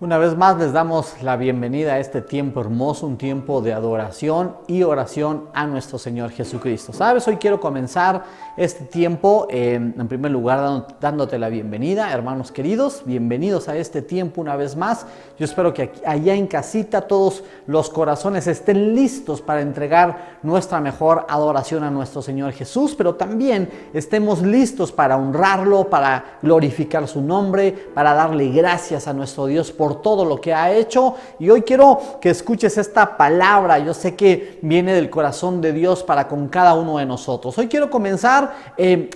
Una vez más les damos la bienvenida a este tiempo hermoso, un tiempo de adoración y oración a nuestro Señor Jesucristo. ¿Sabes? Hoy quiero comenzar este tiempo en primer lugar dándote la bienvenida, hermanos queridos, bienvenidos a este tiempo una vez más. Yo espero que allá en casita todos los corazones estén listos para entregar nuestra mejor adoración a nuestro Señor Jesús, pero también estemos listos para honrarlo, para glorificar su nombre, para darle gracias a nuestro Dios por todo lo que ha hecho. Y hoy quiero que escuches esta palabra. Yo sé que viene del corazón de Dios para con cada uno de nosotros. Hoy quiero comenzar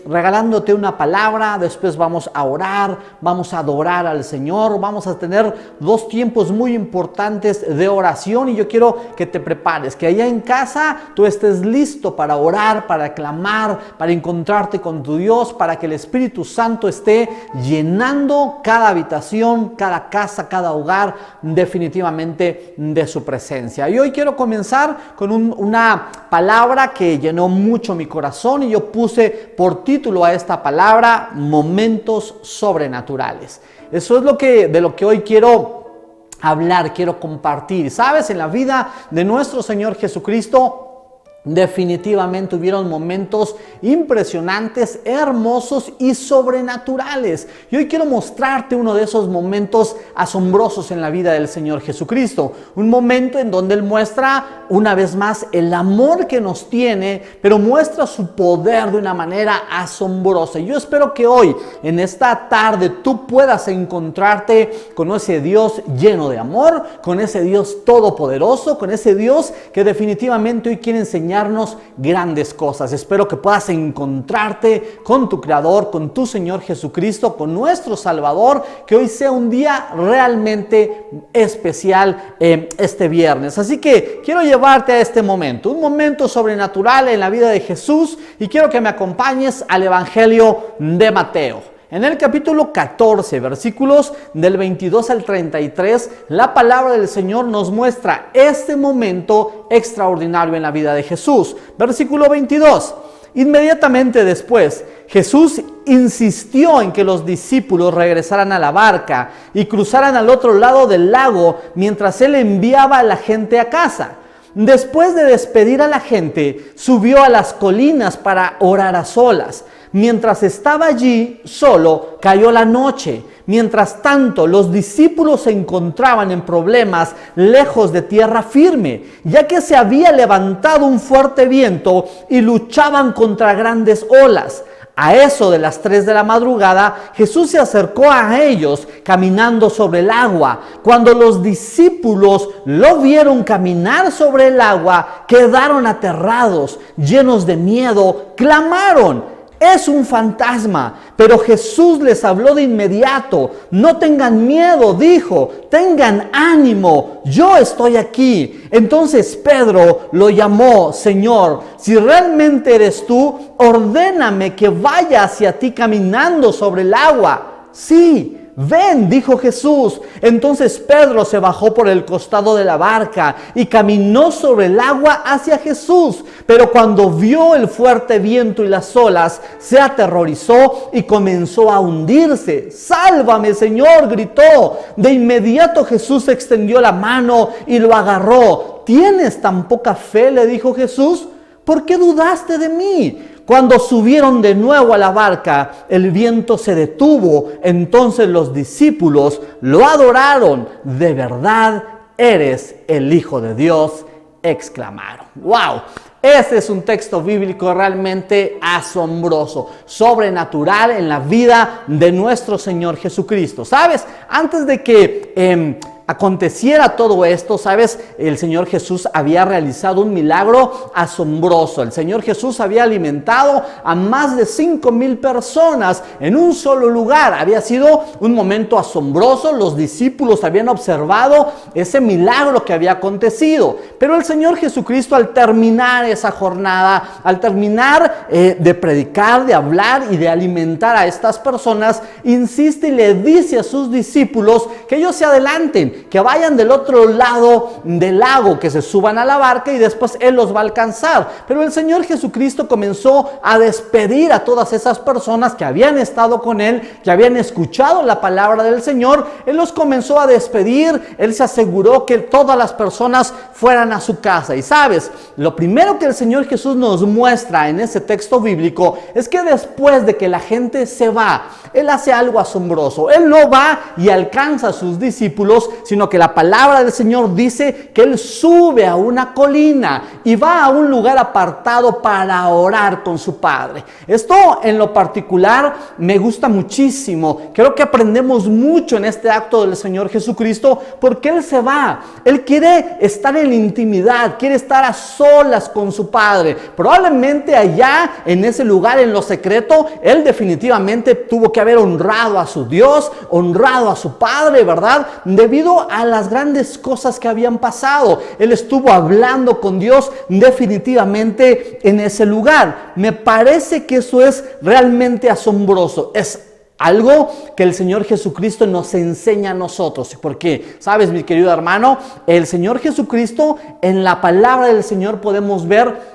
regalándote una palabra. Después vamos a orar, vamos a adorar al Señor, vamos a tener dos tiempos muy importantes de oración. Y yo quiero que te prepares, que allá en casa tú estés listo para orar, para clamar, para encontrarte con tu Dios, para que el Espíritu Santo esté llenando cada habitación, cada casa, cada hogar definitivamente de su presencia. Y hoy quiero comenzar con una palabra que llenó mucho mi corazón y yo puse por título a esta palabra: momentos sobrenaturales. Eso es de lo que hoy quiero hablar, quiero compartir. ¿Sabes? En la vida de nuestro Señor Jesucristo definitivamente hubieron momentos impresionantes, hermosos y sobrenaturales. Y hoy quiero mostrarte uno de esos momentos asombrosos en la vida del Señor Jesucristo. Un momento en donde Él muestra una vez más el amor que nos tiene, pero muestra su poder de una manera asombrosa. Y yo espero que hoy, en esta tarde, tú puedas encontrarte con ese Dios lleno de amor, con ese Dios todopoderoso, con ese Dios que definitivamente hoy quiere enseñarnos grandes cosas. Espero que puedas encontrarte con tu Creador, con tu Señor Jesucristo, con nuestro Salvador, que hoy sea un día realmente especial este viernes. Así que quiero llevarte a este momento, un momento sobrenatural en la vida de Jesús, y quiero que me acompañes al Evangelio de Mateo. En el capítulo 14, versículos del 22 al 33, la palabra del Señor nos muestra este momento extraordinario en la vida de Jesús. Versículo 22. Inmediatamente después, Jesús insistió en que los discípulos regresaran a la barca y cruzaran al otro lado del lago mientras Él enviaba a la gente a casa. Después de despedir a la gente, subió a las colinas para orar a solas. Mientras estaba allí solo, cayó la noche. Mientras tanto, los discípulos se encontraban en problemas lejos de tierra firme, ya que se había levantado un fuerte viento y luchaban contra grandes olas. A eso de las 3 de la madrugada, Jesús se acercó a ellos caminando sobre el agua. Cuando los discípulos lo vieron caminar sobre el agua, quedaron aterrados, llenos de miedo, clamaron: «Es un fantasma». Pero Jesús les habló de inmediato. «No tengan miedo», dijo, «tengan ánimo, yo estoy aquí». Entonces Pedro lo llamó: «Señor, si realmente eres tú, ordéname que vaya hacia ti caminando sobre el agua». «Sí, ven», dijo Jesús. Entonces Pedro se bajó por el costado de la barca y caminó sobre el agua hacia Jesús. Pero cuando vio el fuerte viento y las olas, se aterrorizó y comenzó a hundirse. «¡Sálvame, Señor!», gritó. De inmediato Jesús extendió la mano y lo agarró. «¿Tienes tan poca fe?», le dijo Jesús. «¿Por qué dudaste de mí?». Cuando subieron de nuevo a la barca, el viento se detuvo. Entonces los discípulos lo adoraron. «De verdad eres el Hijo de Dios», exclamaron. ¡Wow! Este es un texto bíblico realmente asombroso, sobrenatural en la vida de nuestro Señor Jesucristo. ¿Sabes? Antes de que aconteciera todo esto, ¿sabes? El Señor Jesús había realizado un milagro asombroso. El Señor Jesús había alimentado a más de 5,000 personas en un solo lugar. Había sido un momento asombroso. Los discípulos habían observado ese milagro que había acontecido. Pero el Señor Jesucristo, al terminar esa jornada, al terminar de predicar, de hablar y de alimentar a estas personas, insiste y le dice a sus discípulos que ellos se adelanten, dejen, que vayan del otro lado del lago, que se suban a la barca y después Él los va a alcanzar. Pero el Señor Jesucristo comenzó a despedir a todas esas personas que habían estado con Él, que habían escuchado la palabra del Señor. Él los comenzó a despedir. Él se aseguró que todas las personas fueran a su casa. Y sabes, lo primero que el Señor Jesús nos muestra en ese texto bíblico es que después de que la gente se va, Él hace algo asombroso. Él no va y alcanza a sus discípulos, sino que la palabra del Señor dice que Él sube a una colina y va a un lugar apartado para orar con su Padre. Esto en lo particular me gusta muchísimo. Creo que aprendemos mucho en este acto del Señor Jesucristo, porque Él se va. Él quiere estar en la intimidad, quiere estar a solas con su Padre. Probablemente allá en ese lugar, en lo secreto, Él definitivamente tuvo que haber honrado a su Dios, honrado a su Padre, ¿verdad? Debido a las grandes cosas que habían pasado. Él estuvo hablando con Dios definitivamente en ese lugar. Me parece que eso es realmente asombroso. Es algo que el Señor Jesucristo nos enseña a nosotros. Porque, sabes, mi querido hermano, el Señor Jesucristo, en la palabra del Señor podemos ver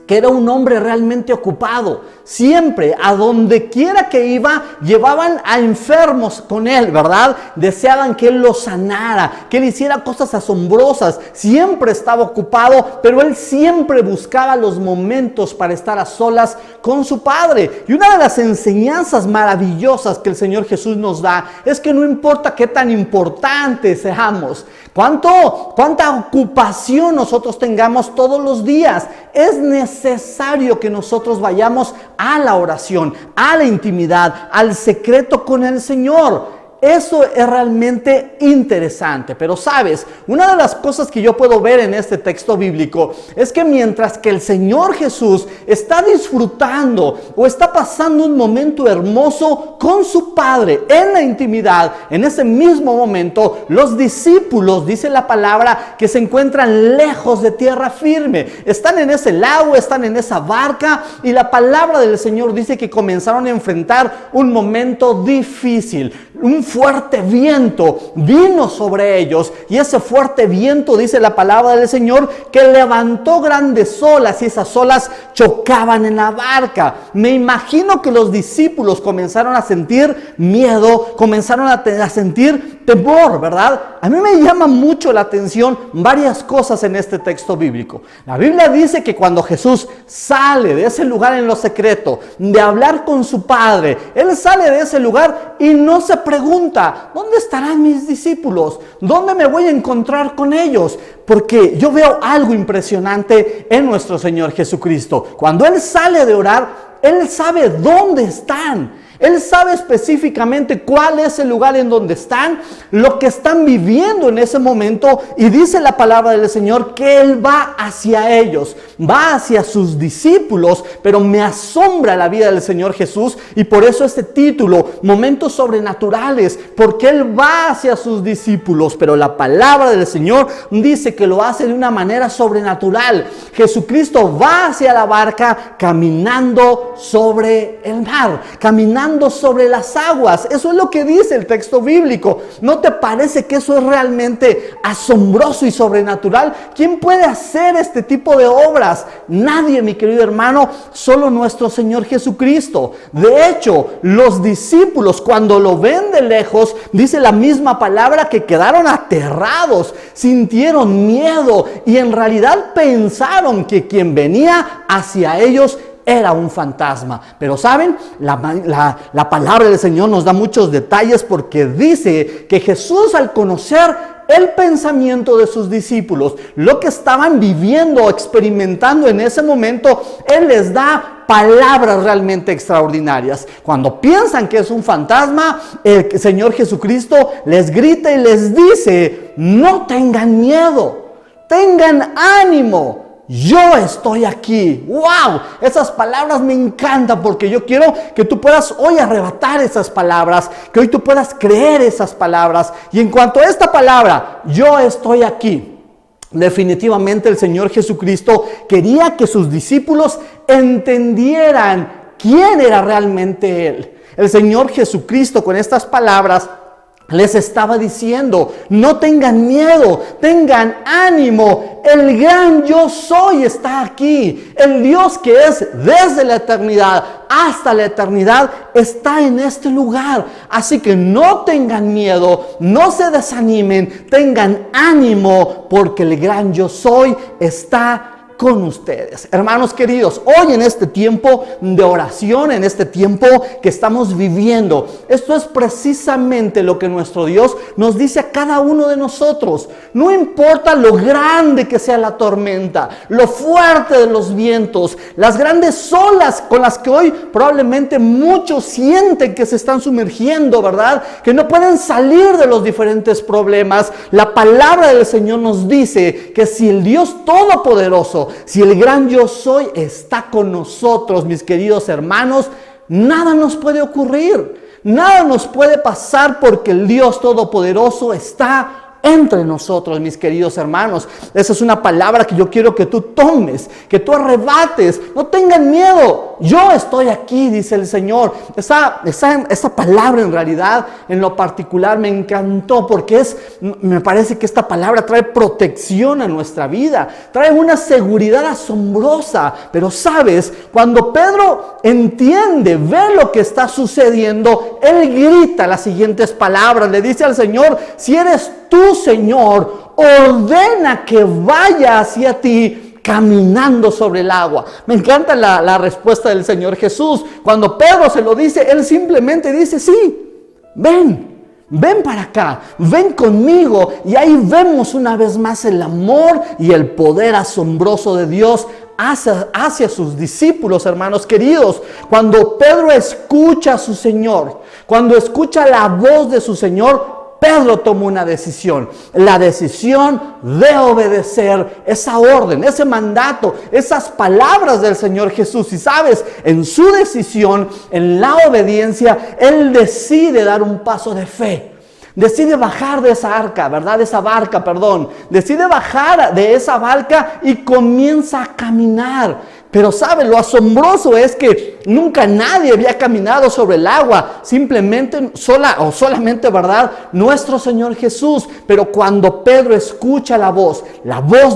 que era un hombre realmente ocupado. Siempre, a donde quiera que iba, llevaban a enfermos con Él, ¿verdad? Deseaban que Él los sanara, que Él hiciera cosas asombrosas. Siempre estaba ocupado, pero Él siempre buscaba los momentos para estar a solas con su Padre. Y una de las enseñanzas maravillosas que el Señor Jesús nos da es que no importa qué tan importantes seamos, cuánta ocupación nosotros tengamos todos los días, es necesario que nosotros vayamos a la oración, a la intimidad, al secreto con el Señor. Eso es realmente interesante. Pero sabes, una de las cosas que yo puedo ver en este texto bíblico es que mientras que el Señor Jesús está disfrutando o está pasando un momento hermoso con su Padre en la intimidad, en ese mismo momento los discípulos, dice la palabra, que se encuentran lejos de tierra firme. Están en ese lago, están en esa barca, y la palabra del Señor dice que comenzaron a enfrentar un momento difícil. Un fuerte viento vino sobre ellos, y ese fuerte viento, dice la palabra del Señor, que levantó grandes olas, y esas olas chocaban en la barca. Me imagino que los discípulos comenzaron a sentir miedo, comenzaron a sentir temor, ¿verdad? A mí me llama mucho la atención varias cosas en este texto bíblico. La Biblia dice que cuando Jesús sale de ese lugar en lo secreto, de hablar con su Padre, Él sale de ese lugar y no se pregunta, ¿dónde estarán mis discípulos? ¿Dónde me voy a encontrar con ellos? Porque yo veo algo impresionante en nuestro Señor Jesucristo. Cuando Él sale de orar, Él sabe dónde están. Él sabe específicamente cuál es el lugar en donde están, lo que están viviendo en ese momento, y dice la palabra del Señor que Él va hacia ellos, va hacia sus discípulos. Pero me asombra la vida del Señor Jesús, y por eso este título, Momentos Sobrenaturales, porque Él va hacia sus discípulos, pero la palabra del Señor dice que lo hace de una manera sobrenatural. Jesucristo va hacia la barca caminando sobre el mar, caminando sobre las aguas. Eso es lo que dice el texto bíblico. ¿No te parece que eso es realmente asombroso y sobrenatural? ¿Quién puede hacer este tipo de obras? Nadie, mi querido hermano, solo nuestro Señor Jesucristo. De hecho, los discípulos, cuando lo ven de lejos, dice la misma palabra que quedaron aterrados, sintieron miedo, y en realidad pensaron que quien venía hacia ellos era un fantasma. Pero saben, la palabra del Señor nos da muchos detalles, porque dice que Jesús, al conocer el pensamiento de sus discípulos, lo que estaban viviendo, experimentando en ese momento, Él les da palabras realmente extraordinarias. Cuando piensan que es un fantasma, el Señor Jesucristo les grita y les dice: no tengan miedo, tengan ánimo, yo estoy aquí. ¡Wow! Esas palabras me encantan, porque yo quiero que tú puedas hoy arrebatar esas palabras, que hoy tú puedas creer esas palabras. Y en cuanto a esta palabra, yo estoy aquí, definitivamente el Señor Jesucristo quería que sus discípulos entendieran quién era realmente Él. El Señor Jesucristo, con estas palabras, les estaba diciendo: no tengan miedo, tengan ánimo, el gran yo soy está aquí. El Dios que es desde la eternidad hasta la eternidad está en este lugar. Así que no tengan miedo, no se desanimen, tengan ánimo, porque el gran yo soy está con ustedes. Hermanos queridos, hoy en este tiempo de oración, en este tiempo que estamos viviendo, esto es precisamente lo que nuestro Dios nos dice a cada uno de nosotros. No importa lo grande que sea la tormenta, lo fuerte de los vientos, las grandes olas con las que hoy probablemente muchos sienten que se están sumergiendo, ¿verdad? Que no pueden salir de los diferentes problemas. La palabra del Señor nos dice que si el Dios Todopoderoso, si el gran yo soy está con nosotros, mis queridos hermanos, nada nos puede ocurrir, nada nos puede pasar, porque el Dios Todopoderoso está entre nosotros, mis queridos hermanos. Esa es una palabra que yo quiero que tú tomes, que tú arrebates. No tengan miedo, yo estoy aquí, dice el Señor. Esa palabra en realidad, en lo particular, me encantó, porque me parece que esta palabra trae protección a nuestra vida, trae una seguridad asombrosa. Pero sabes, cuando Pedro entiende, ve lo que está sucediendo, él grita las siguientes palabras, le dice al Señor: si eres tú, Señor, ordena que vaya hacia ti caminando sobre el agua. Me encanta la respuesta del Señor Jesús. Cuando Pedro se lo dice, él simplemente dice: sí, ven para acá, ven conmigo. Y ahí vemos una vez más el amor y el poder asombroso de Dios hacia sus discípulos, hermanos queridos. Cuando Pedro escucha a su Señor, cuando escucha la voz de su Señor, Pedro tomó una decisión, la decisión de obedecer esa orden, ese mandato, esas palabras del Señor Jesús. Y sabes, en su decisión, en la obediencia, él decide dar un paso de fe. Decide bajar de esa arca, ¿verdad? Decide bajar de esa barca y comienza a caminar. Pero ¿sabe? Lo asombroso es que nunca nadie había caminado sobre el agua, solamente, ¿verdad? Nuestro Señor Jesús. Pero cuando Pedro escucha la voz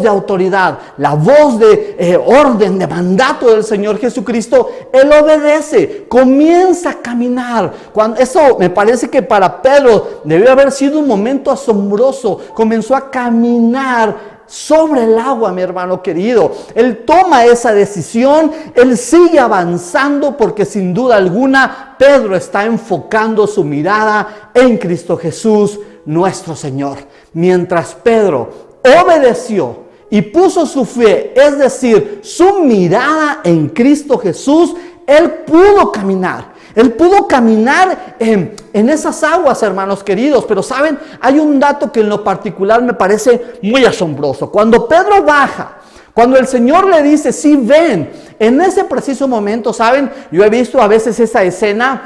de autoridad, la voz de orden, de mandato del Señor Jesucristo, él obedece, comienza a caminar. Eso me parece que para Pedro debió haber sido un momento asombroso. Comenzó a caminar sobre el agua, mi hermano querido. Él toma esa decisión, él sigue avanzando, porque sin duda alguna Pedro está enfocando su mirada en Cristo Jesús, nuestro Señor. Mientras Pedro obedeció y puso su fe, es decir, su mirada en Cristo Jesús, él pudo caminar. Él pudo caminar en esas aguas, hermanos queridos. Pero saben, hay un dato que en lo particular me parece muy asombroso. Cuando Pedro baja, cuando el Señor le dice: sí, ven, en ese preciso momento, saben, yo he visto a veces esa escena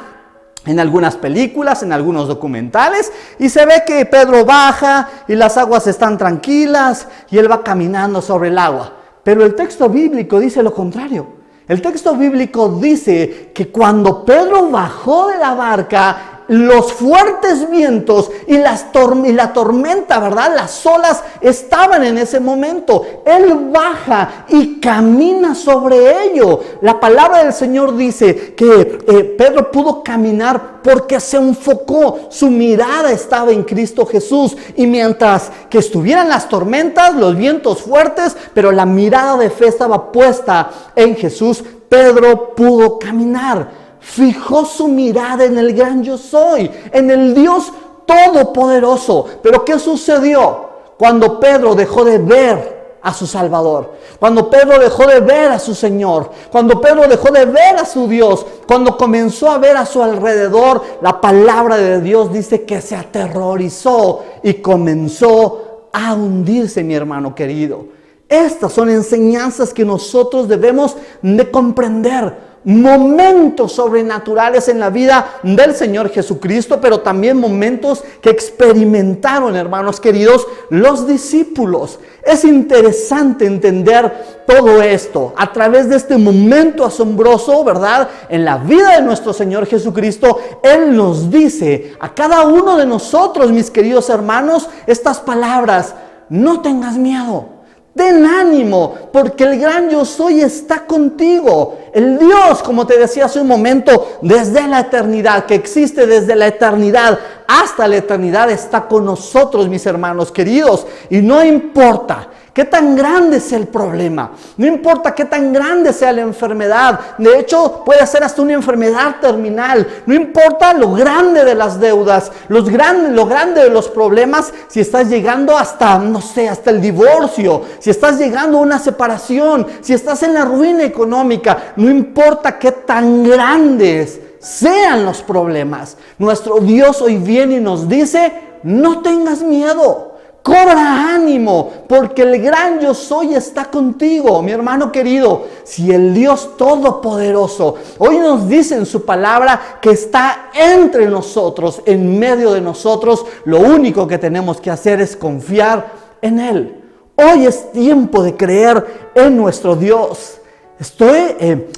en algunas películas, en algunos documentales, y se ve que Pedro baja y las aguas están tranquilas y él va caminando sobre el agua. Pero el texto bíblico dice lo contrario. El texto bíblico dice que cuando Pedro bajó de la barca, los fuertes vientos y la tormenta, ¿verdad? Las olas estaban en ese momento. Él baja y camina sobre ello. La palabra del Señor dice que Pedro pudo caminar porque se enfocó. Su mirada estaba en Cristo Jesús. Y mientras que estuvieran las tormentas, los vientos fuertes, pero la mirada de fe estaba puesta en Jesús, Pedro pudo caminar. Fijó su mirada en el gran yo soy, en el Dios Todopoderoso. Pero ¿qué sucedió cuando Pedro dejó de ver a su Salvador? Cuando Pedro dejó de ver a su Señor, cuando Pedro dejó de ver a su Dios, cuando comenzó a ver a su alrededor, la palabra de Dios dice que se aterrorizó y comenzó a hundirse, mi hermano querido. Estas son enseñanzas que nosotros debemos de comprender. momentos sobrenaturales en la vida del Señor Jesucristo, pero también momentos que experimentaron, hermanos queridos, los discípulos. Es interesante entender todo esto a través de este momento asombroso, ¿verdad? En la vida de nuestro Señor Jesucristo, Él nos dice a cada uno de nosotros, mis queridos hermanos, estas palabras: no tengas miedo. Ten ánimo, porque el gran yo soy está contigo. El Dios, como te decía hace un momento, desde la eternidad, que existe desde la eternidad hasta la eternidad, está con nosotros, mis hermanos queridos. Y no importa qué tan grande sea el problema, no importa qué tan grande sea la enfermedad. De hecho, puede ser hasta una enfermedad terminal. No importa lo grande de las deudas, lo grande de los problemas. Si estás llegando hasta, no sé, hasta el divorcio, si estás llegando a una separación, si estás en la ruina económica, no importa qué tan grandes sean los problemas, nuestro Dios hoy viene y nos dice: no tengas miedo. Cobra ánimo, porque el gran yo soy está contigo. Mi hermano querido, si el Dios Todopoderoso hoy nos dice en su palabra que está entre nosotros, en medio de nosotros, lo único que tenemos que hacer es confiar en Él. Hoy es tiempo de creer en nuestro Dios.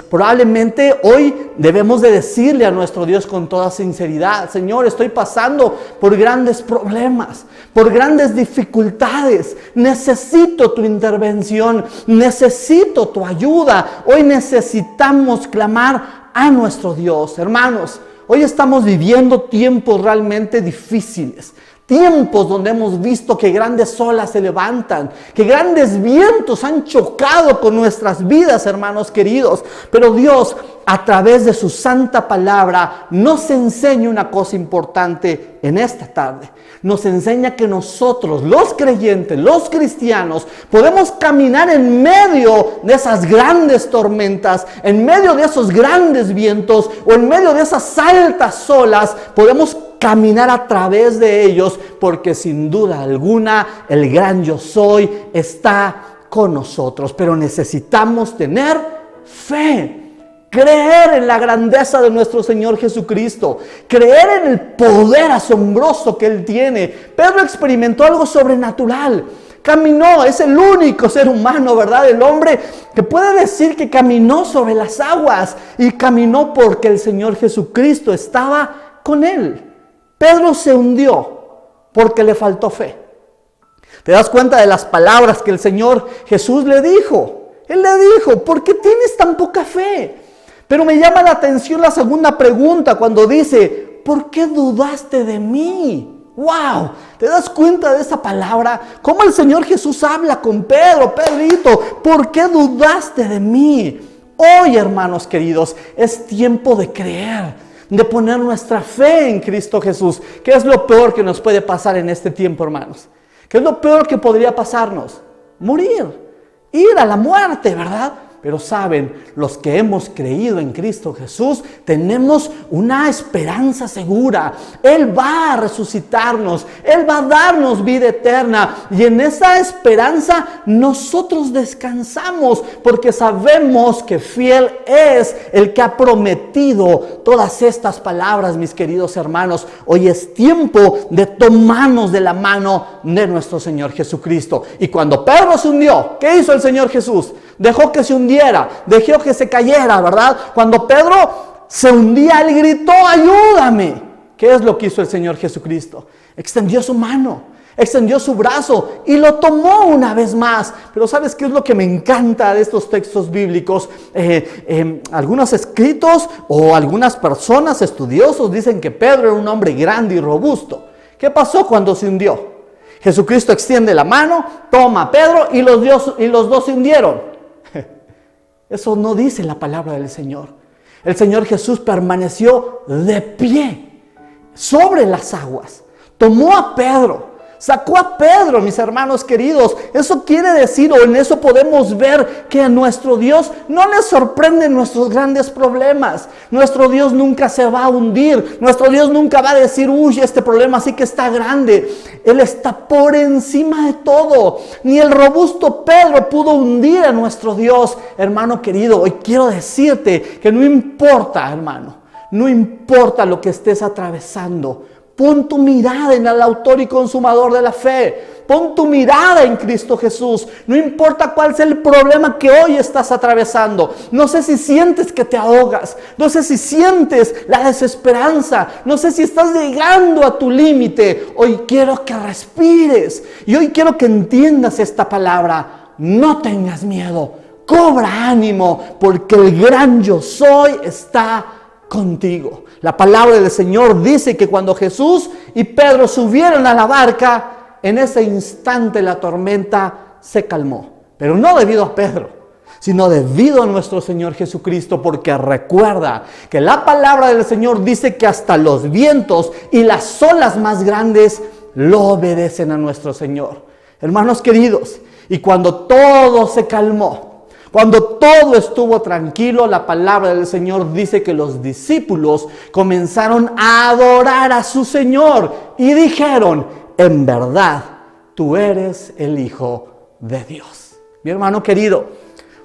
Probablemente hoy debemos de decirle a nuestro Dios con toda sinceridad: Señor, estoy pasando por grandes problemas, por grandes dificultades. Necesito tu intervención, necesito tu ayuda. Hoy necesitamos clamar a nuestro Dios. Hermanos, hoy estamos viviendo tiempos realmente difíciles. Tiempos donde hemos visto que grandes olas se levantan, que grandes vientos han chocado con nuestras vidas, hermanos queridos. Pero Dios, a través de su santa palabra, nos enseña una cosa importante en esta tarde. Nos enseña que nosotros, los creyentes, los cristianos, podemos caminar en medio de esas grandes tormentas, en medio de esos grandes vientos o en medio de esas altas olas. Podemos caminar a través de ellos, porque sin duda alguna el gran yo soy está con nosotros. Pero necesitamos tener fe, creer en la grandeza de nuestro Señor Jesucristo, creer en el poder asombroso que Él tiene. Pedro experimentó algo sobrenatural. Caminó, es el único ser humano, ¿verdad? El hombre que puede decir que caminó sobre las aguas, y caminó porque el Señor Jesucristo estaba con él. Pedro se hundió porque le faltó fe. ¿Te das cuenta de las palabras que el Señor Jesús le dijo? Él le dijo: ¿por qué tienes tan poca fe? Pero me llama la atención la segunda pregunta, cuando dice: ¿por qué dudaste de mí? ¡Wow! ¿Te das cuenta de esa palabra? ¿Cómo el Señor Jesús habla con Pedro? Pedrito, ¿por qué dudaste de mí? Hoy, hermanos queridos, es tiempo de creer, de poner nuestra fe en Cristo Jesús. ¿Qué es lo peor que nos puede pasar en este tiempo, hermanos? ¿Qué es lo peor que podría pasarnos? Morir, ir a la muerte, ¿verdad? Pero saben, los que hemos creído en Cristo Jesús, tenemos una esperanza segura. Él va a resucitarnos, Él va a darnos vida eterna. Y en esa esperanza nosotros descansamos, porque sabemos que fiel es el que ha prometido todas estas palabras, mis queridos hermanos. Hoy es tiempo de tomarnos de la mano de nuestro Señor Jesucristo. Y cuando Pedro se hundió, ¿qué hizo el Señor Jesús? Dejó que se hundiera, dejó que se cayera, ¿verdad? Cuando Pedro se hundía, él gritó: ayúdame. ¿Qué es lo que hizo el Señor Jesucristo? Extendió su mano, extendió su brazo y lo tomó una vez más. Pero ¿sabes qué es lo que me encanta de estos textos bíblicos? Algunos escritos o algunas personas, estudiosos, dicen que Pedro era un hombre grande y robusto. ¿Qué pasó cuando se hundió? Jesucristo extiende la mano, toma a Pedro y los dos se hundieron. Eso no dice la palabra del Señor. El Señor Jesús permaneció de pie sobre las aguas. Tomó a Pedro, Sacó a Pedro, mis hermanos queridos. Eso quiere decir, o en eso podemos ver que a nuestro Dios no le sorprenden nuestros grandes problemas. Nuestro Dios nunca se va a hundir. Nuestro Dios nunca va a decir, uy, este problema sí que está grande. Él está por encima de todo. Ni el robusto Pedro pudo hundir a nuestro Dios. Hermano querido, hoy quiero decirte que no importa, hermano, no importa lo que estés atravesando. Pon tu mirada en el autor y consumador de la fe. Pon tu mirada en Cristo Jesús. No importa cuál sea el problema que hoy estás atravesando. No sé si sientes que te ahogas. No sé si sientes la desesperanza. No sé si estás llegando a tu límite. Hoy quiero que respires. Y hoy quiero que entiendas esta palabra. No tengas miedo. Cobra ánimo, porque el gran yo soy está contigo. La palabra del Señor dice que cuando Jesús y Pedro subieron a la barca, en ese instante la tormenta se calmó. Pero no debido a Pedro, sino debido a nuestro Señor Jesucristo, porque recuerda que la palabra del Señor dice que hasta los vientos y las olas más grandes lo obedecen a nuestro Señor. Hermanos queridos, y cuando todo se calmó, cuando todo estuvo tranquilo, la palabra del Señor dice que los discípulos comenzaron a adorar a su Señor y dijeron, en verdad, tú eres el Hijo de Dios. Mi hermano querido,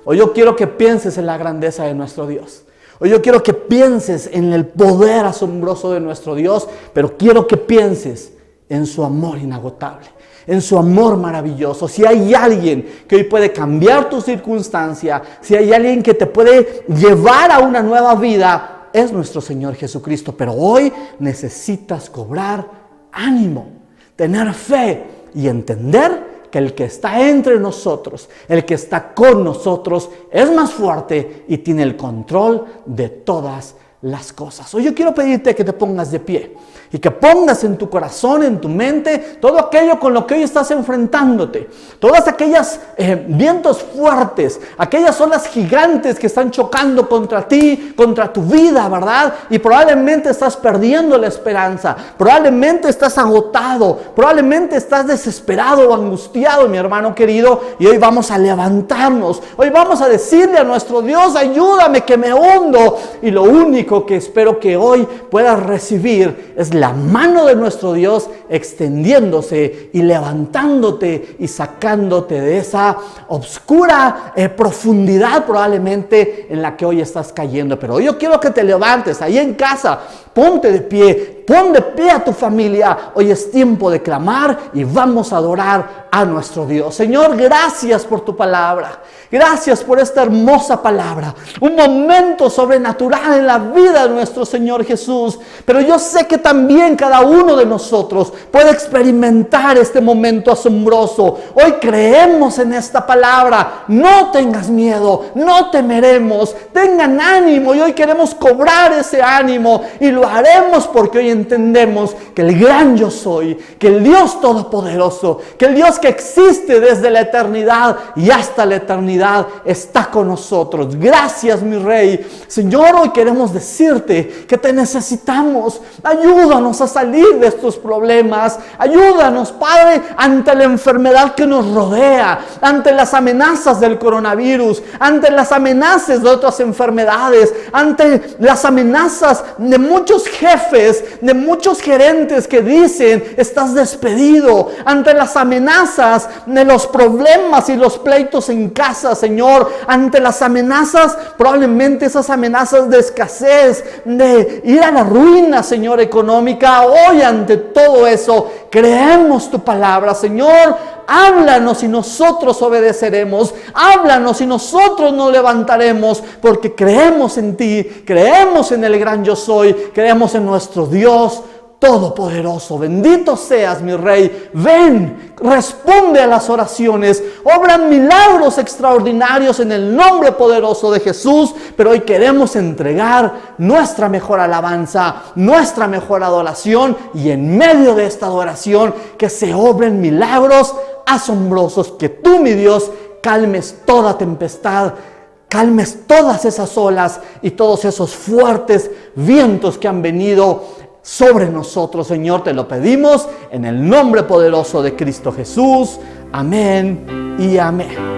hoy yo quiero que pienses en la grandeza de nuestro Dios. Hoy yo quiero que pienses en el poder asombroso de nuestro Dios, pero quiero que pienses en su amor inagotable, en su amor maravilloso. Si hay alguien que hoy puede cambiar tu circunstancia, si hay alguien que te puede llevar a una nueva vida, es nuestro Señor Jesucristo. Pero hoy necesitas cobrar ánimo, tener fe y entender que el que está entre nosotros, el que está con nosotros, es más fuerte y tiene el control de todas las cosas. Hoy yo quiero pedirte que te pongas de pie y que pongas en tu corazón, en tu mente, todo aquello con lo que hoy estás enfrentándote. Todas aquellas vientos fuertes, aquellas olas gigantes que están chocando contra ti, contra tu vida, ¿verdad? Y probablemente estás perdiendo la esperanza, probablemente estás agotado, probablemente estás desesperado o angustiado, mi hermano querido. Y hoy vamos a levantarnos, hoy vamos a decirle a nuestro Dios, ayúdame que me hundo. Y lo único que espero que hoy puedas recibir es la mano de nuestro Dios extendiéndose y levantándote y sacándote de esa oscura profundidad probablemente en la que hoy estás cayendo. Pero hoy yo quiero que te levantes ahí en casa, ponte de pie, pon de pie a tu familia. Hoy es tiempo de clamar y vamos a adorar a nuestro Dios. Señor, gracias por tu palabra. Gracias por esta hermosa palabra. Un momento sobrenatural en la vida de nuestro Señor Jesús. Pero yo sé que también cada uno de nosotros puede experimentar este momento asombroso. Hoy creemos en esta palabra. No tengas miedo, no temeremos. Tengan ánimo, y hoy queremos cobrar ese ánimo. Y lo haremos porque hoy entendemos que el gran yo soy, que el Dios todopoderoso, que el Dios que existe desde la eternidad y hasta la eternidad está con nosotros. Gracias, mi Rey. Señor, hoy queremos decirte que te necesitamos. Ayúdanos a salir de estos problemas. Ayúdanos, Padre, ante la enfermedad que nos rodea, ante las amenazas del coronavirus, ante las amenazas de otras enfermedades, ante las amenazas de muchos jefes, de muchos gerentes que dicen estás despedido, ante las amenazas de los problemas y los pleitos en casa, Señor, ante las amenazas, probablemente esas amenazas de escasez, de ir a la ruina, Señor, económica. Hoy ante todo eso creemos tu palabra, Señor. Háblanos y nosotros obedeceremos. Háblanos y nosotros nos levantaremos, porque creemos en ti, creemos en el gran yo soy, creemos en nuestro Dios todopoderoso. Bendito seas, mi Rey. Ven, responde a las oraciones. Obran milagros extraordinarios en el nombre poderoso de Jesús. Pero hoy queremos entregar nuestra mejor alabanza, nuestra mejor adoración. Y en medio de esta adoración, que se obren milagros asombrosos. Que tú, mi Dios, calmes toda tempestad, calmes todas esas olas y todos esos fuertes vientos que han venido sobre nosotros, Señor. Te lo pedimos en el nombre poderoso de Cristo Jesús. Amén y amén.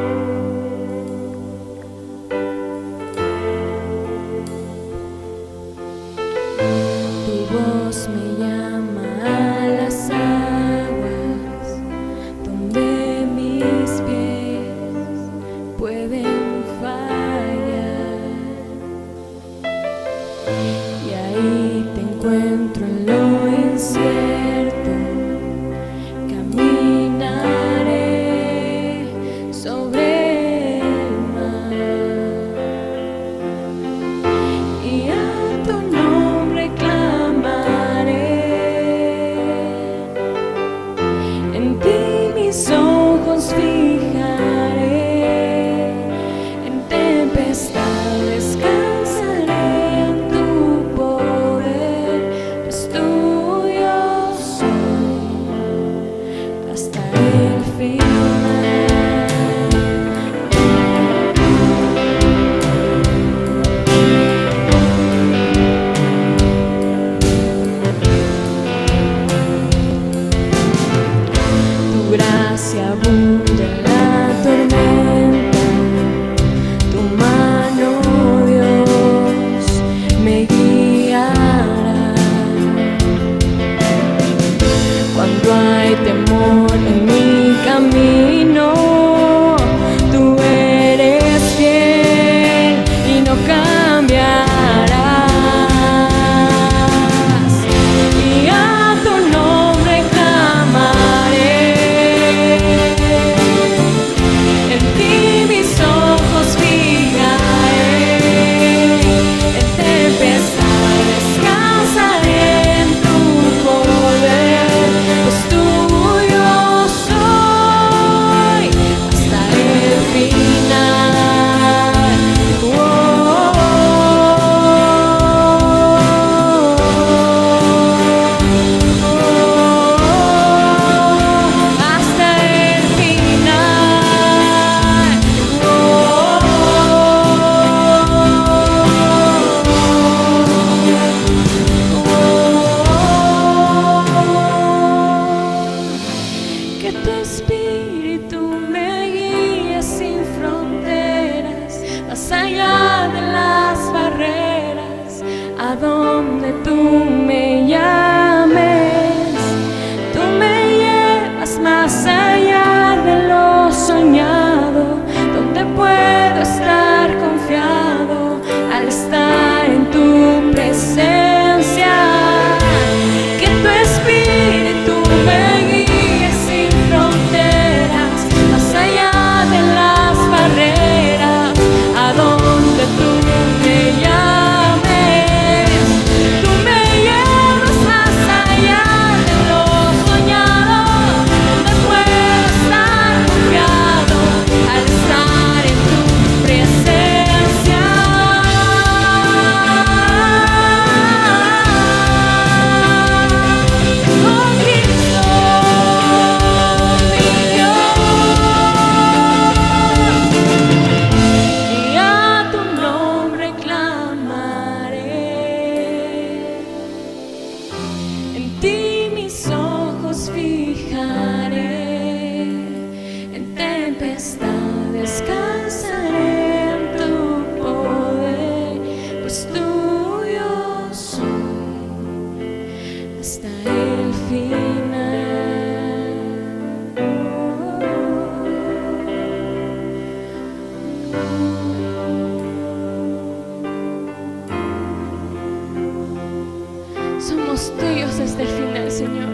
Somos tuyos desde el final, Señor.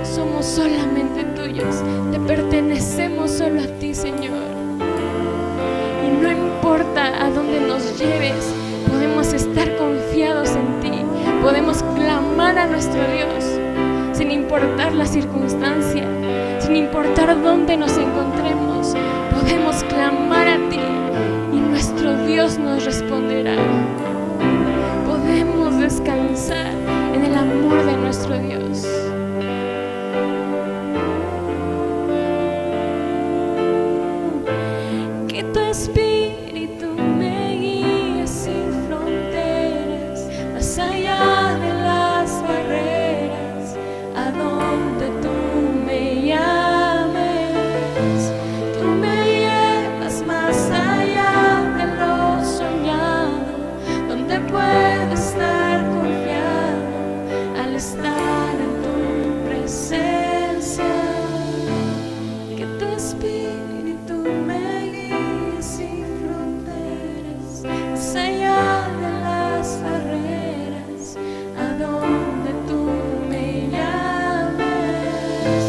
Somos solamente tuyos. Te pertenecemos solo a ti, Señor. Y no importa a dónde nos lleves, podemos estar confiados en ti. Podemos clamar a nuestro Dios, sin importar la circunstancia, sin importar dónde nos encontremos. Podemos clamar a ti y nuestro Dios nos responderá. Podemos descansar en el amor de nuestro Dios. Que tu espíritu me guíe sin fronteras, donde tú me llames. Tú me llevas más allá de lo soñado, donde puedo estar confiado al estar en tu presencia. Que tu espíritu me guíe sin fronteras, más allá de las barreras, a donde tú me llames.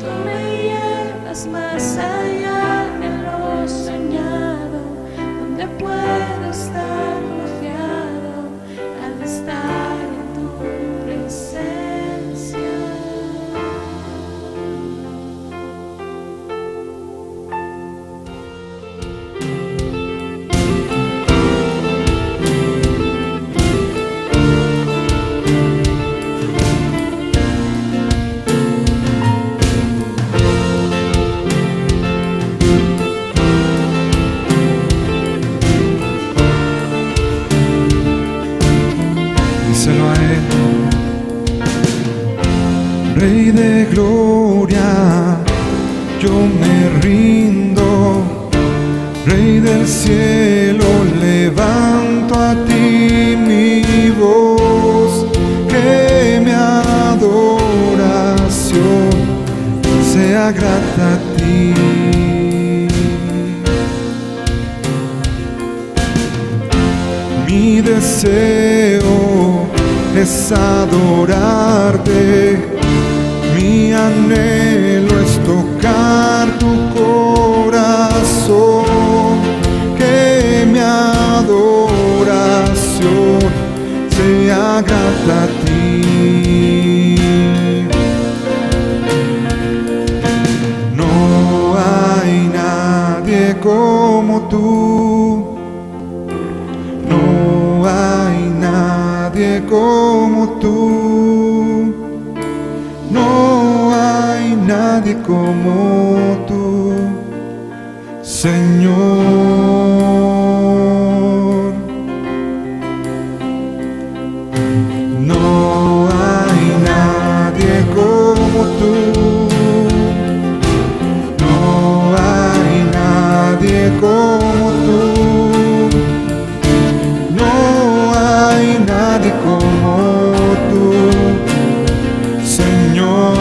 Tú me llevas más allá de lo soñado, donde puedo estar confiado al estar en tu presencia. Díselo a Él. Rey de gloria, yo me rindo. Rey del cielo, levanto a ti mi voz. Que mi adoración sea grata a ti. Mi deseo es adorarte, mi anhelo es tocar tu corazón. Que mi adoración sea grata a ti. No hay nadie como tú. No hay nadie como tú. No hay nadie como tú, Señor. No hay nadie como tú. No hay nadie como tú. No hay nadie como tú, Señor.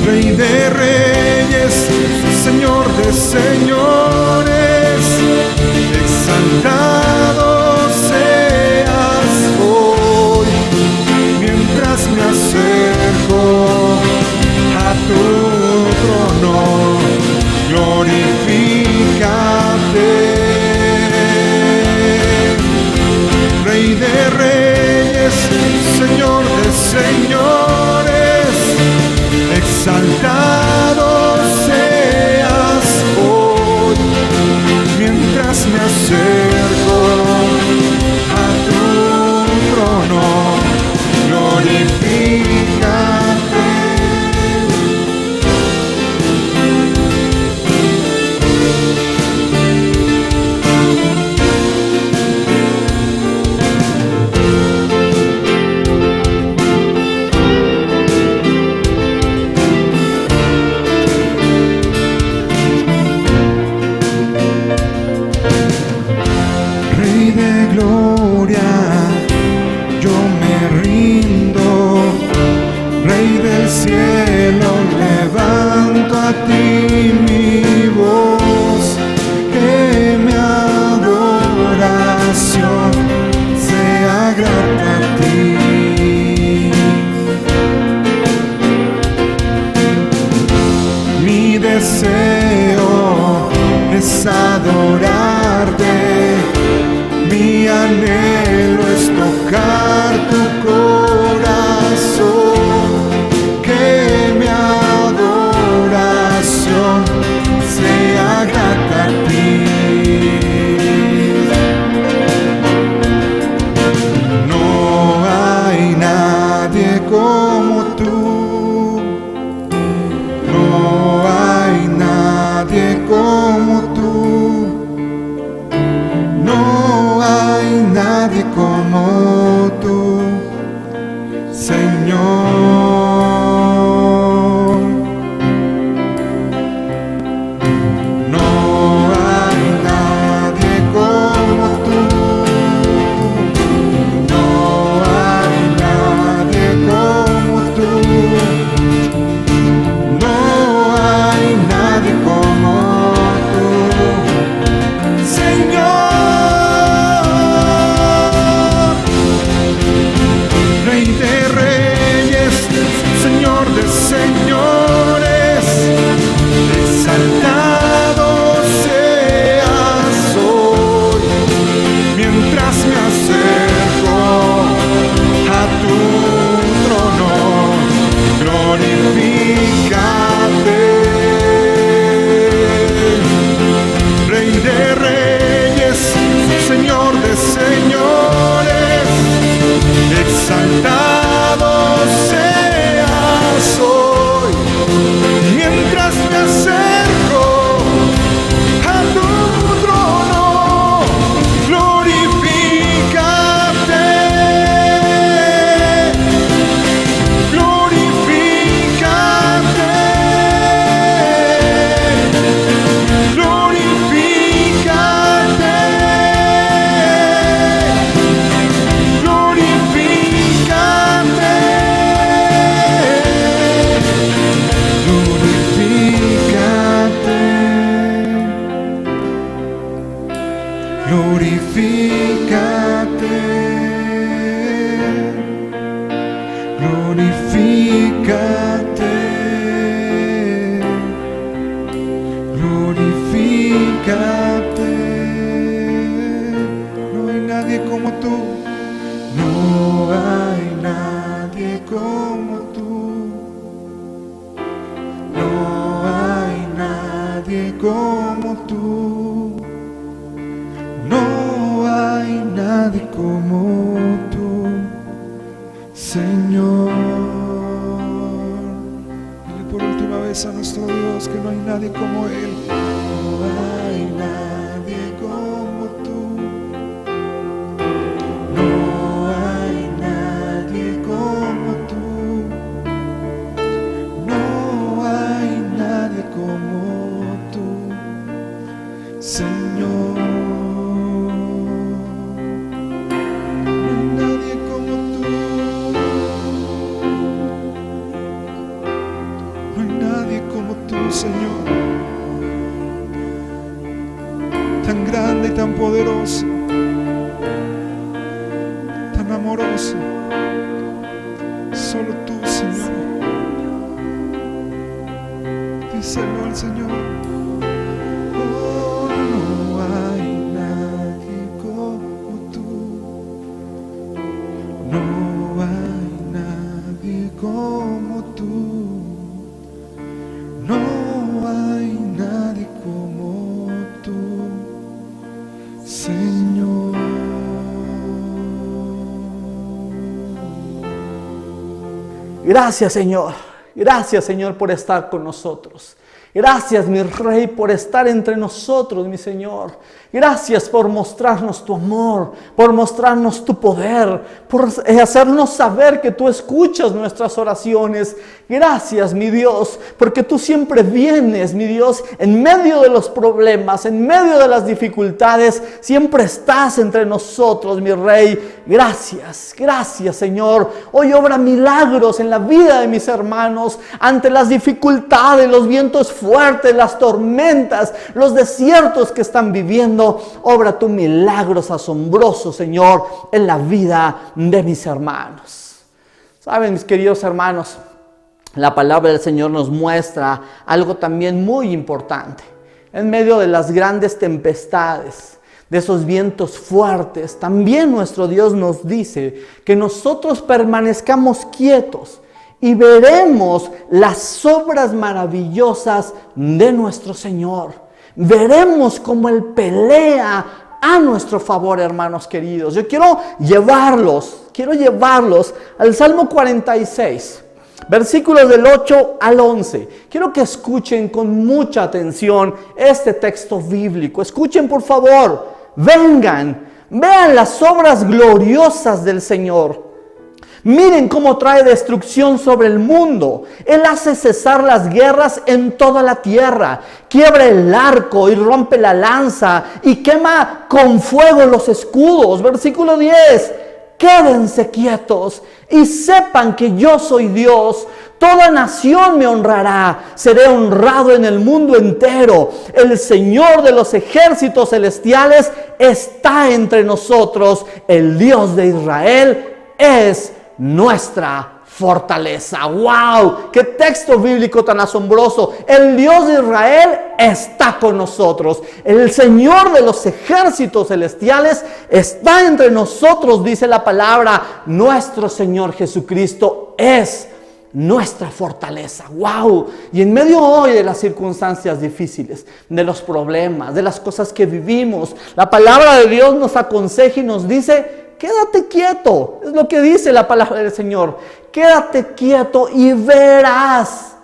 Rey de reyes, Señor de señores, exaltado seas hoy. Mientras me acerco a tu trono, glorifícate. Rey de reyes, Señor de señores, exaltado seas hoy. Mientras me acerco a tu trono, glorifícate. Rey de gloria, yo me rindo. Rey del cielo, levanto a ti mi voz. Que mi adoración sea grata a ti. Mi deseo es adorarte, mi anhelo es tocar tu corazón. Que glorifícate. No hay nadie como tú, no hay nadie como tú, no hay nadie como tú, no hay nadie como tú, Señor. Dile por última vez a nuestro Dios que no hay nadie como Él. No hay nadie como tú, no hay nadie como tú, no hay nadie como tú, Señor. No hay nadie como tú, no hay nadie como tú, Señor. Tan grande y tan poderoso, tan amoroso, solo tú, Señor. Díselo al Señor. Oh, no hay nadie como tú, no hay nadie como tú, no hay nadie como tú, Señor. Gracias, Señor. Gracias, Señor, por estar con nosotros. Gracias, mi Rey, por estar entre nosotros, mi Señor. Gracias por mostrarnos tu amor, por mostrarnos tu poder, por hacernos saber que tú escuchas nuestras oraciones. Gracias, mi Dios, porque tú siempre vienes, mi Dios, en medio de los problemas, en medio de las dificultades, siempre estás entre nosotros, mi Rey. Gracias, gracias, Señor. Hoy obra milagros en la vida de mis hermanos ante las dificultades, los vientos fuertes, las tormentas, los desiertos que están viviendo. Obra tu milagros asombrosos, Señor, en la vida de mis hermanos. Saben, mis queridos hermanos, la palabra del Señor nos muestra algo también muy importante. En medio de las grandes tempestades, de esos vientos fuertes, también nuestro Dios nos dice que nosotros permanezcamos quietos y veremos las obras maravillosas de nuestro Señor. Veremos cómo Él pelea a nuestro favor, hermanos queridos. Yo quiero llevarlos al Salmo 46, versículos del 8 al 11. Quiero que escuchen con mucha atención este texto bíblico. Escuchen, por favor. Vengan, vean las obras gloriosas del Señor. Miren cómo trae destrucción sobre el mundo. Él hace cesar las guerras en toda la tierra. Quiebra el arco y rompe la lanza y quema con fuego los escudos. Versículo 10. Quédense quietos y sepan que yo soy Dios. Toda nación me honrará. Seré honrado en el mundo entero. El Señor de los ejércitos celestiales está entre nosotros. El Dios de Israel es nuestra fortaleza. ¡Wow! ¡Qué texto bíblico tan asombroso! El Dios de Israel está con nosotros. El Señor de los ejércitos celestiales está entre nosotros, dice la palabra. Nuestro Señor Jesucristo es nuestra fortaleza. ¡Wow! Y en medio hoy de las circunstancias difíciles, de los problemas, de las cosas que vivimos, la palabra de Dios nos aconseja y nos dice: quédate quieto. Es lo que dice la palabra del Señor. Quédate quieto y verás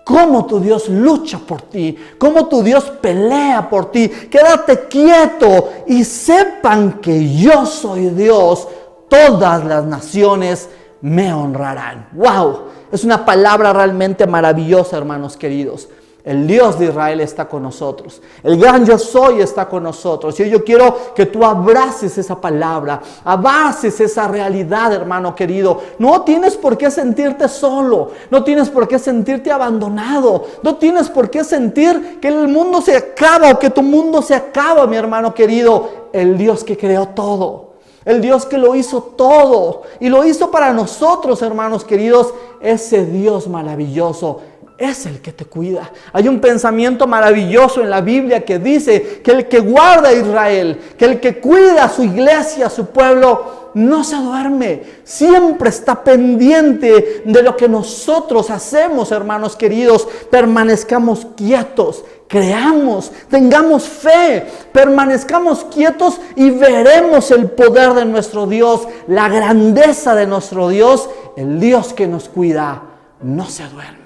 cómo tu Dios lucha por ti, cómo tu Dios pelea por ti. Quédate quieto y sepan que yo soy Dios. Todas las naciones me honrarán. ¡Wow! Es una palabra realmente maravillosa, hermanos queridos. El Dios de Israel está con nosotros. El gran yo soy está con nosotros. Y yo quiero que tú abraces esa palabra, abraces esa realidad, hermano querido. No tienes por qué sentirte solo. No tienes por qué sentirte abandonado. No tienes por qué sentir que el mundo se acaba o que tu mundo se acaba, mi hermano querido. El Dios que creó todo. el Dios que lo hizo todo y lo hizo para nosotros, hermanos queridos, ese Dios maravilloso es el que te cuida. Hay un pensamiento maravilloso en la Biblia que dice que el que guarda a Israel, que el que cuida a su iglesia, a su pueblo, no se duerme, siempre está pendiente de lo que nosotros hacemos, hermanos queridos. Permanezcamos quietos, creamos, tengamos fe, permanezcamos quietos y veremos el poder de nuestro Dios, la grandeza de nuestro Dios, el Dios que nos cuida, no se duerme.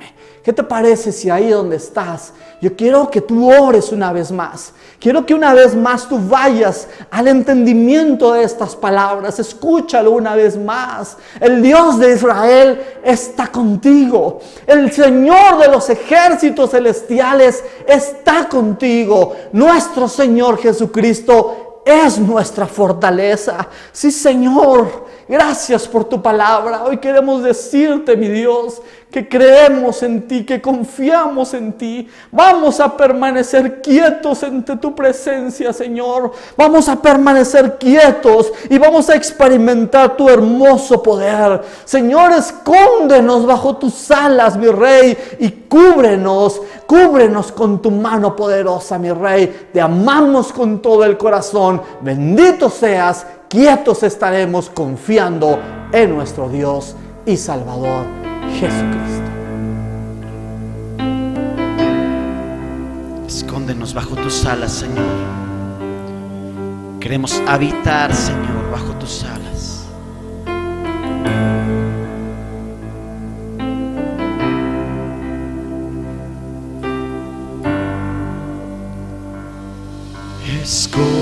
¿Qué te parece si ahí donde estás, yo quiero que tú ores una vez más? Quiero que una vez más tú vayas al entendimiento de estas palabras. Escúchalo una vez más. El Dios de Israel está contigo. El Señor de los ejércitos celestiales está contigo. Nuestro Señor Jesucristo es nuestra fortaleza. Sí, Señor, gracias por tu palabra. Hoy queremos decirte, mi Dios, que creemos en ti, que confiamos en ti. Vamos a permanecer quietos ante tu presencia, Señor. Vamos a permanecer quietos y vamos a experimentar tu hermoso poder. Señor, escóndenos bajo tus alas, mi Rey, y cúbrenos con tu mano poderosa, mi Rey. Te amamos con todo el corazón. Bendito seas, quietos estaremos confiando en nuestro Dios y Salvador, Jesucristo. Escóndenos bajo tus alas, Señor. Queremos habitar, Señor, bajo tus alas. Escóndeme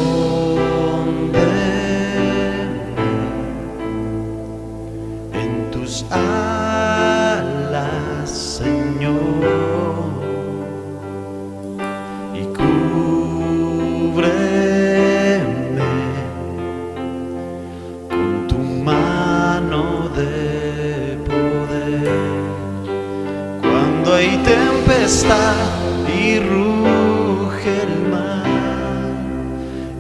en tus alas, Señor, y cúbreme con tu mano de poder. Cuando hay tempestad y ruge el mar,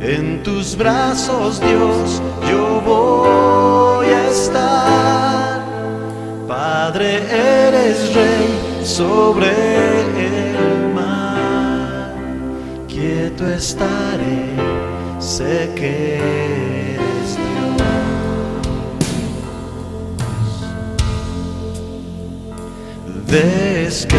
en tus brazos, Dios, yo voy a estar. Padre, eres Rey sobre el mar. Quieto estaré, sé que eres Dios. Descansa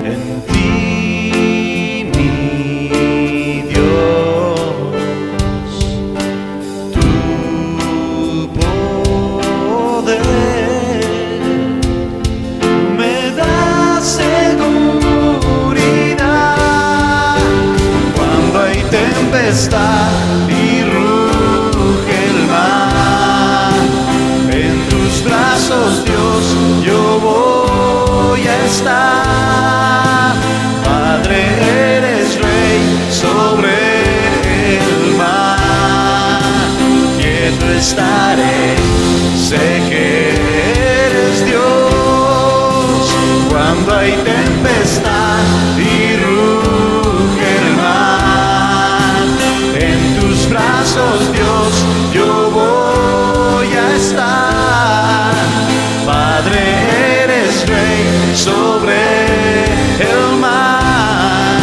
en ti, mi Dios. Tu poder me da seguridad. Cuando hay tempestad y ruge el mar, en tus brazos, Dios, yo voy a estar. Padre, eres Rey sobre el mar. Quieto estaré, sé que eres Dios. Cuando hay tempestad y ruge el mar, en tus brazos, Dios, yo voy a estar. Padre, eres Rey sobre el mar.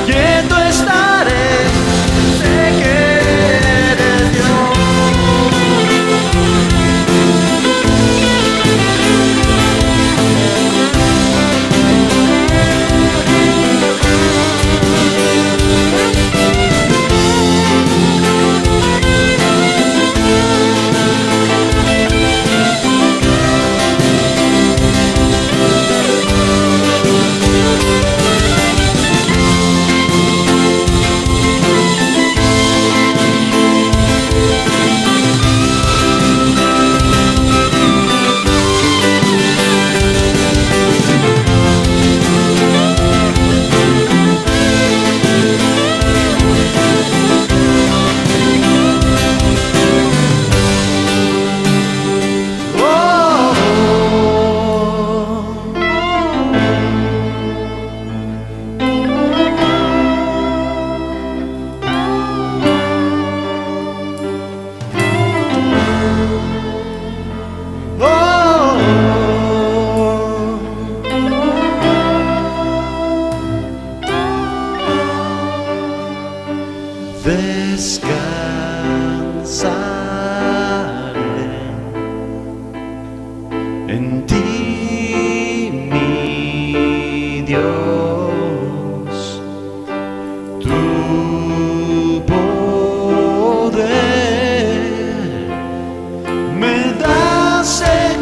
Quieto estaré, sé que eres Dios. descansaré en ti, mi Dios. Tu poder me da seguridad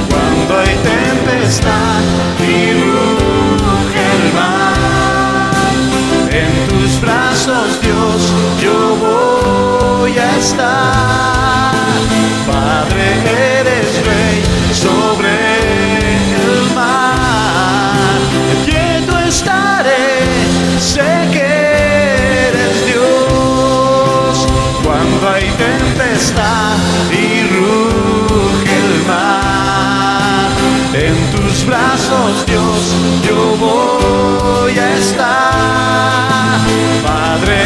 cuando hay tempestad y ruge el mar. En tus brazos, Dios, yo voy a estar. Padre, eres rey sobre el mar. Quieto estaré, sé que eres Dios. Cuando hay tempestad y ruge el mar, en tus brazos, Dios, yo voy a estar. Padre,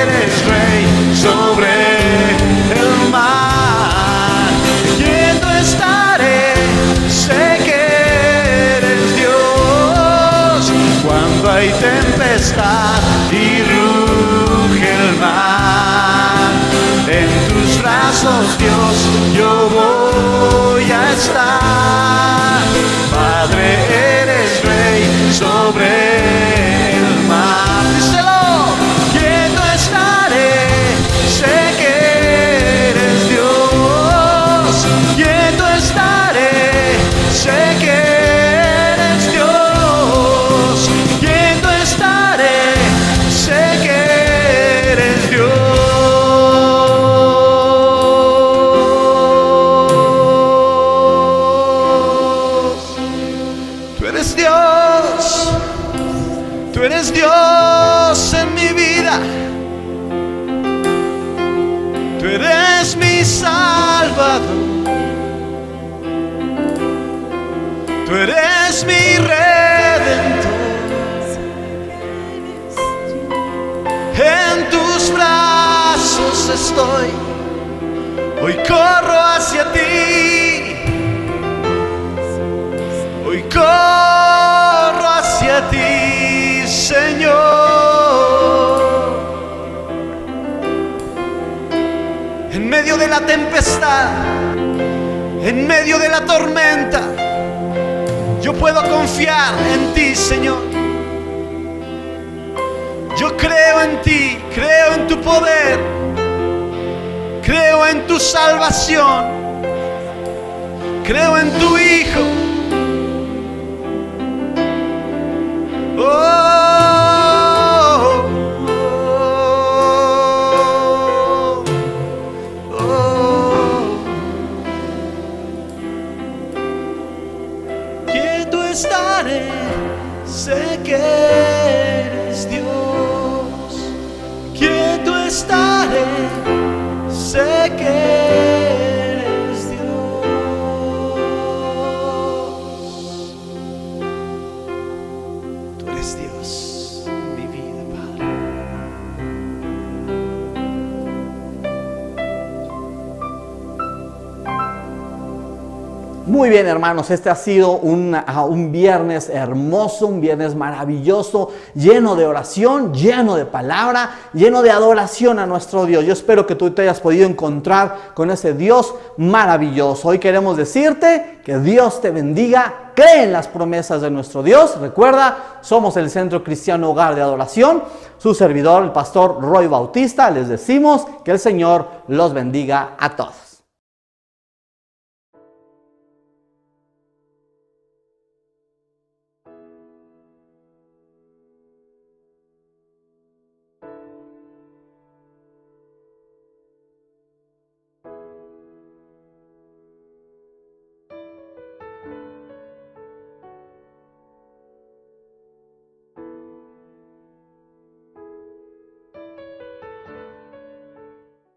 eres rey sobre el mar. Quieto estaré, sé que eres Dios. Cuando hay tempestad y ruge el mar, en tus brazos, Dios, yo voy a estar. Padre, eres rey sobre el mar. Díselo. Quieto estaré, sé que eres Dios. Quieto estaré, sé que eres Dios. Quieto estaré, sé que eres Dios. Tú eres Dios en mi vida. Tú eres mi Salvador. Tú eres mi Redentor. En tus brazos estoy. Hoy corro hacia ti. Hoy corro hacia ti, Señor. En medio de la tempestad, en medio de la tormenta, yo puedo confiar en ti, Señor. Yo creo en ti, creo en tu poder, creo en tu salvación, creo en tu Hijo. Quieto estaré, sé que eres Dios. Quieto estaré, sé que eres Dios. Tú eres Dios en mi vida, Padre. Muy bien, hermanos, este ha sido un viernes hermoso, un viernes maravilloso, lleno de oración, lleno de palabra, lleno de adoración a nuestro Dios. Yo espero que tú te hayas podido encontrar con ese Dios maravilloso. Hoy queremos decirte que Dios te bendiga, cree en las promesas de nuestro Dios. Recuerda, somos el Centro Cristiano Hogar de Adoración. Su servidor, el pastor Roy Bautista, les decimos que el Señor los bendiga a todos.